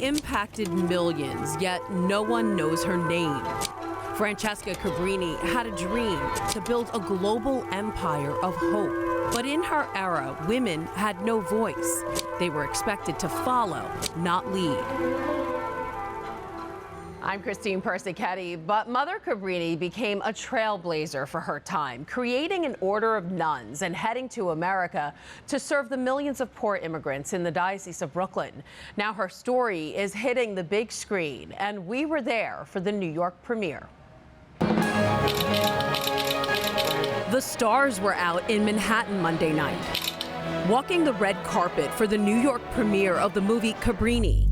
impacted millions, yet no one knows her name. Franchesca Cabrini had a dream to build a global empire of hope. But in her era, women had no voice. They were expected to follow, not lead. I'm Christine Persichetti, but Mother Cabrini became a trailblazer for her time, creating an order of nuns and heading to America to serve the millions of poor immigrants in the Diocese of Brooklyn. Now her story is hitting the big screen, and we were there for the New York premiere. The stars were out in Manhattan Monday night, walking the red carpet for the New York premiere of the movie Cabrini.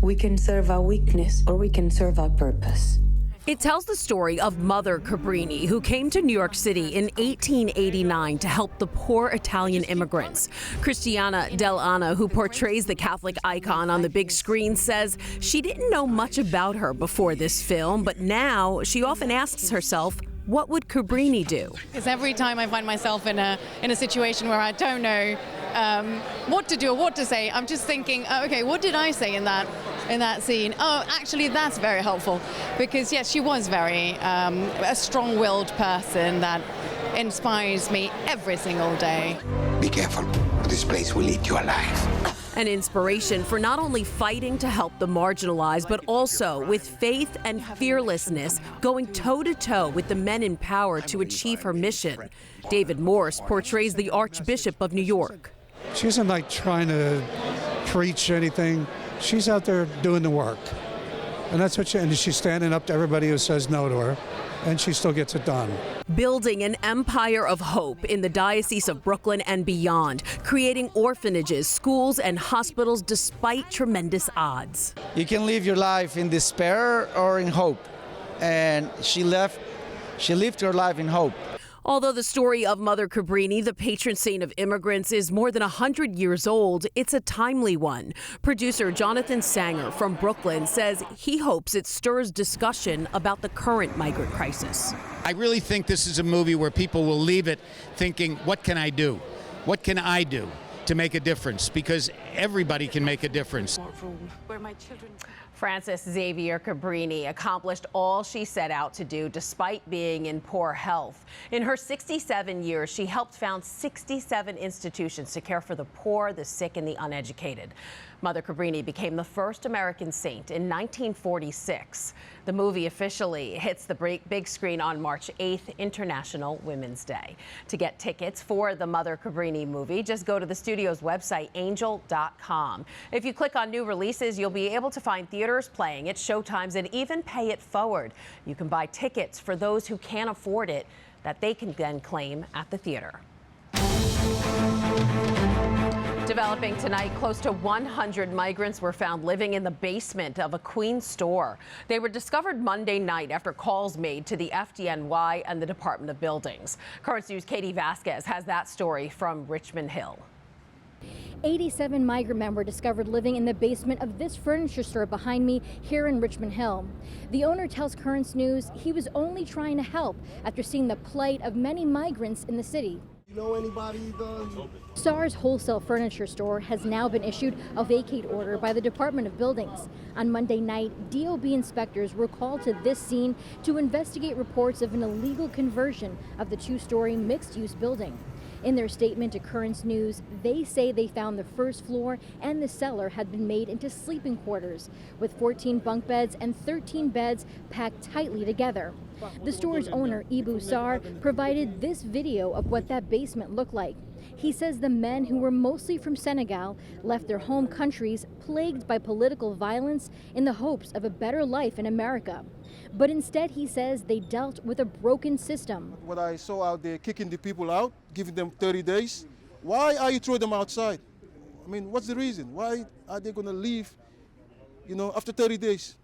We can serve our weakness or we can serve our purpose. It tells the story of Mother Cabrini, who came to New York City in 1889 to help the poor Italian immigrants. Cristiana Del Anna, who portrays the Catholic icon on the big screen, says she didn't know much about her before this film, but now she often asks herself, what would Cabrini do? Because every time I find myself in a situation where I don't know what to do or what to say, I'm just thinking, oh, okay, what did I say in that scene? Oh, actually, that's very helpful. Because yes, she was very a strong-willed person that inspires me every single day. Be careful, this place will eat you alive. An inspiration for not only fighting to help the marginalized, but also with faith and fearlessness, going toe-to-toe with the men in power to achieve her mission. David Morse portrays the Archbishop of New York. She isn't like trying to preach anything. She's out there doing the work. And that's what and she's standing up to everybody who says no to her, and she still gets it done. Building an empire of hope in the Diocese of Brooklyn and beyond, creating orphanages, schools, and hospitals despite tremendous odds. You can live your life in despair or in hope, and she lived her life in hope. Although the story of Mother Cabrini, the patron saint of immigrants, is more than 100 years old, it's a timely one. Producer Jonathan Sanger from Brooklyn says he hopes it stirs discussion about the current migrant crisis. I really think this is a movie where people will leave it thinking, what can I do? What can I do to make a difference? Because everybody can make a difference. Frances Xavier Cabrini accomplished all she set out to do despite being in poor health. In her 67 years, she helped found 67 institutions to care for the poor, the sick, and the uneducated. Mother Cabrini became the first American saint in 1946. The movie officially hits the big screen on March 8th, International Women's Day. To get tickets for the Mother Cabrini movie, just go to the studio's website, angel.com. If you click on new releases, you'll be able to find theaters playing its showtimes and even pay it forward. You can buy tickets for those who can't afford it that they can then claim at the theater. Developing tonight, close to 100 migrants were found living in the basement of a Queens store. They were discovered Monday night after calls made to the FDNY and the Department of Buildings. Currents News' Katie Vasquez has that story from Richmond Hill. 87 migrant men were discovered living in the basement of this furniture store behind me here in Richmond Hill. The owner tells Currents News he was only trying to help after seeing the plight of many migrants in the city. You know anybody SAR's wholesale furniture store has now been issued a vacate order by the Department of Buildings. On Monday night, DOB inspectors were called to this scene to investigate reports of an illegal conversion of the two-story mixed-use building. In their statement to Currents News, they say they found the first floor and the cellar had been made into sleeping quarters, with 14 bunk beds and 13 beds packed tightly together. The store's owner, Ibu Sar, provided this video of what that basement looked like. He says the men, who were mostly from Senegal, left their home countries plagued by political violence in the hopes of a better life in America. But instead, he says, they dealt with a broken system. What I saw out there, kicking the people out, giving them 30 days. Why are you throwing them outside? I mean, what's the reason? Why are they going to leave, after 30 days?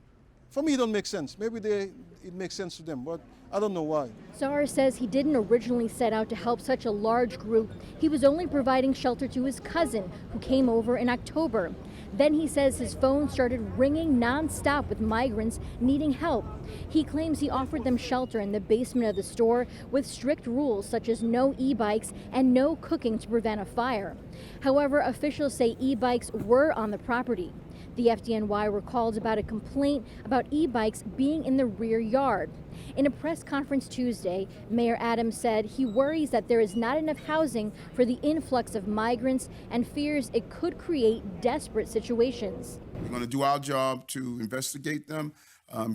For me, it don't make sense. Maybe it makes sense to them, but I don't know why. Sar says he didn't originally set out to help such a large group. He was only providing shelter to his cousin, who came over in October. Then he says his phone started ringing nonstop with migrants needing help. He claims he offered them shelter in the basement of the store with strict rules such as no e-bikes and no cooking to prevent a fire. However, officials say e-bikes were on the property. The FDNY were called about a complaint about e-bikes being in the rear yard. In a press conference Tuesday, Mayor Adams said he worries that there is not enough housing for the influx of migrants and fears it could create desperate situations. We're going to do our job to investigate them,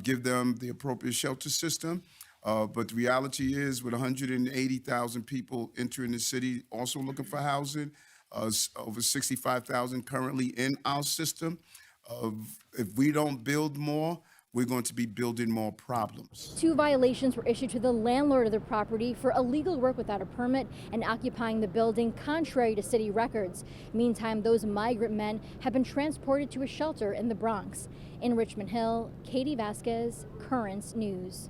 give them the appropriate shelter system. But the reality is, with 180,000 people entering the city also looking for housing, over 65,000 currently in our system, if we don't build more, we're going to be building more problems. 2 violations were issued to the landlord of the property for illegal work without a permit and occupying the building contrary to city records. Meantime, those migrant men have been transported to a shelter in the Bronx. In Richmond Hill, Katie Vasquez, Currents News.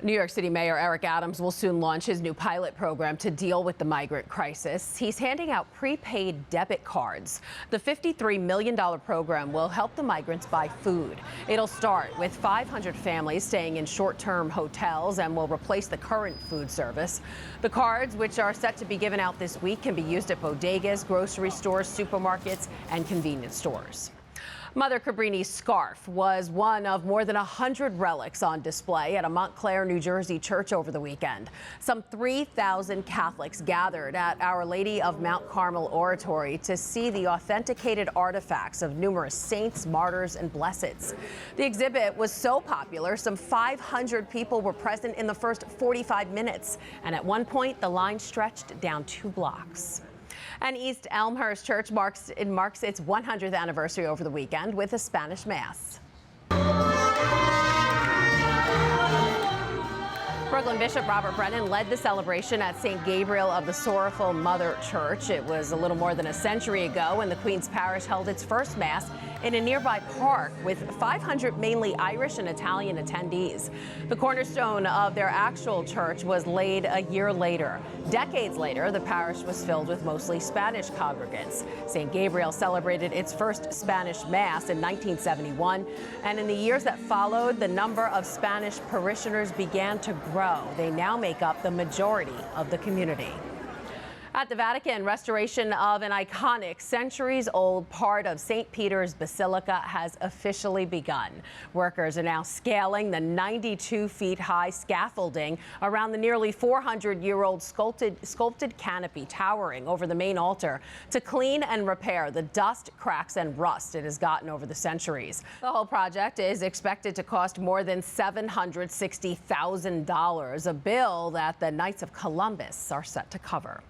New York City Mayor Eric Adams will soon launch his new pilot program to deal with the migrant crisis. He's handing out prepaid debit cards. The $53 million program will help the migrants buy food. It'll start with 500 families staying in short-term hotels and will replace the current food service. The cards, which are set to be given out this week, can be used at bodegas, grocery stores, supermarkets, and convenience stores. Mother Cabrini's scarf was one of more than 100 relics on display at a Montclair, New Jersey church over the weekend. Some 3,000 Catholics gathered at Our Lady of Mount Carmel Oratory to see the authenticated artifacts of numerous saints, martyrs, and blesseds. The exhibit was so popular, some 500 people were present in the first 45 minutes, and at one point, the line stretched down 2 blocks. And East Elmhurst Church marks its 100th anniversary over the weekend with a Spanish Mass. Brooklyn Bishop Robert Brennan led the celebration at St. Gabriel of the Sorrowful Mother Church. It was a little more than a century ago when the Queen's Parish held its first Mass in a nearby park with 500 mainly Irish and Italian attendees. The cornerstone of their actual church was laid a year later. Decades later, the parish was filled with mostly Spanish congregants. St. Gabriel celebrated its first Spanish Mass in 1971, and in the years that followed, the number of Spanish parishioners began to grow. They now make up the majority of the community. At the Vatican, restoration of an iconic centuries-old part of St. Peters Basilica has officially begun. Workers are now scaling the 92-feet-high scaffolding around the nearly 400-year-old sculpted canopy towering over the main altar to clean and repair the dust, cracks, and rust it has gotten over the centuries. The whole project is expected to cost more than $760,000, a bill that the Knights of Columbus are set to cover.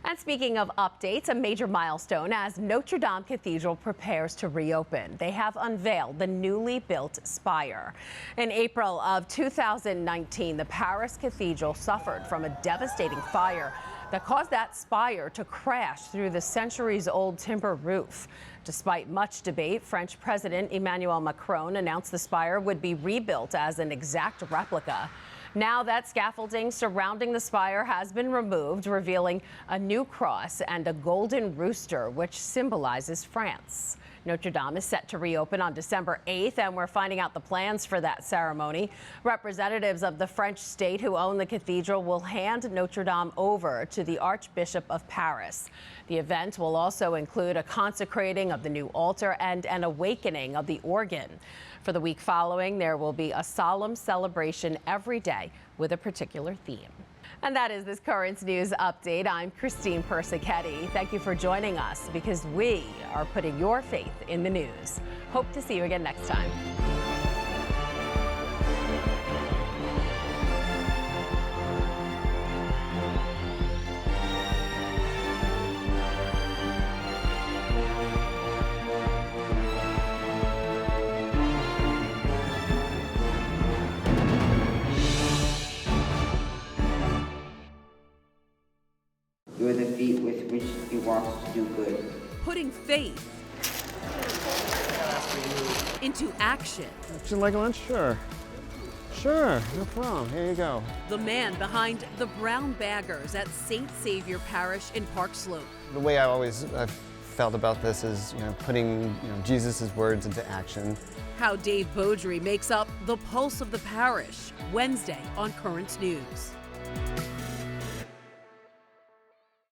And speaking of updates, a major milestone as Notre Dame Cathedral prepares to reopen. They have unveiled the newly built Spire. In April of 2019, the Paris Cathedral suffered from a devastating fire that caused that spire to crash through the centuries-old timber roof. Despite much debate, French President Emmanuel Macron announced the spire would be rebuilt as an exact replica. Now that scaffolding surrounding the spire has been removed, revealing a new cross and a golden rooster, which symbolizes France. Notre Dame is set to reopen on December 8th, and we're finding out the plans for that ceremony. Representatives of the French state who own the cathedral will hand Notre Dame over to the Archbishop of Paris. The event will also include a consecrating of the new altar and an awakening of the organ. For the week following, there will be a solemn celebration every day with a particular theme. And that is this Currents News Update. I'm Christine Persichetti. Thank you for joining us because we are putting your faith in the news. Hope to see you again next time. You are the feet with which he walks to do good. Putting faith into action. Would you like lunch? Sure. Sure, no problem. Here you go. The man behind the Brown Baggers at St. Saviour Parish in Park Slope. The way I've felt about this is, putting Jesus' words into action. How Dave Beaudry makes up the pulse of the parish, Wednesday on Currents News.